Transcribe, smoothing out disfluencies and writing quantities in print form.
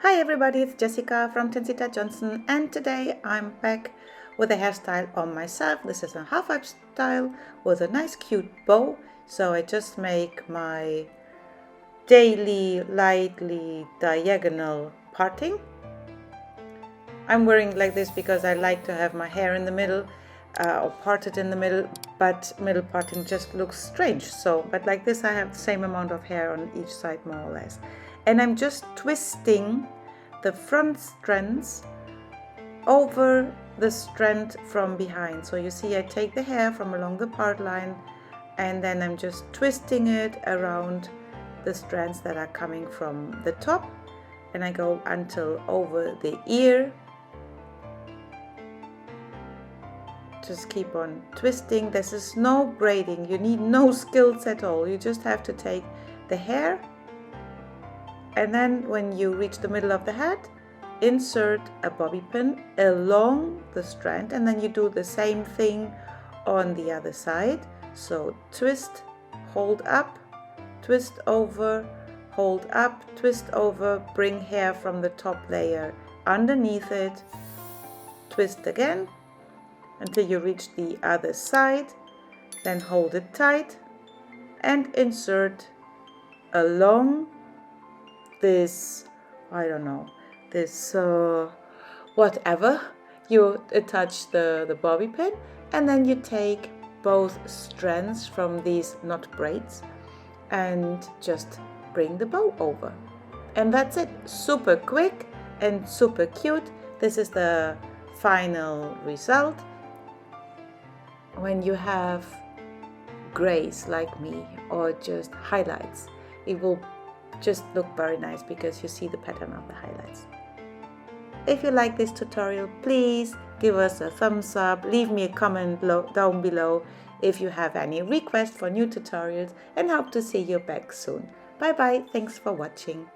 Hi everybody, it's Jessica from Tensita Johnson, and today I'm back with a hairstyle on myself. This is a half-up style with a nice cute bow. So I just make my daily lightly diagonal parting. I'm wearing like this because I like to have my hair in the middle or parted in the middle, but middle parting just looks strange. But like this I have the same amount of hair on each side more or less. And I'm just twisting the front strands over the strand from behind. So you see I take the hair from along the part line and then I'm just twisting it around the strands that are coming from the top, and I go until over the ear. Just keep on twisting. This is no braiding, you need no skills at all. You just have to take the hair, and then when you reach the middle of the head, insert a bobby pin along the strand, and then you do the same thing on the other side. So twist, hold up, twist over, hold up, twist over, bring hair from the top layer underneath it, twist again until you reach the other side, then hold it tight and insert along this, I don't know, this whatever, you attach the bobby pin, and then you take both strands from these knot braids and just bring the bow over. And that's it. Super quick and super cute. This is the final result. When you have grays like me or just highlights, it will just look very nice because you see the pattern of the highlights. If you like this tutorial, please give us a thumbs up, leave me a comment down below if you have any requests for new tutorials, and hope to see you back soon. Bye bye, thanks for watching.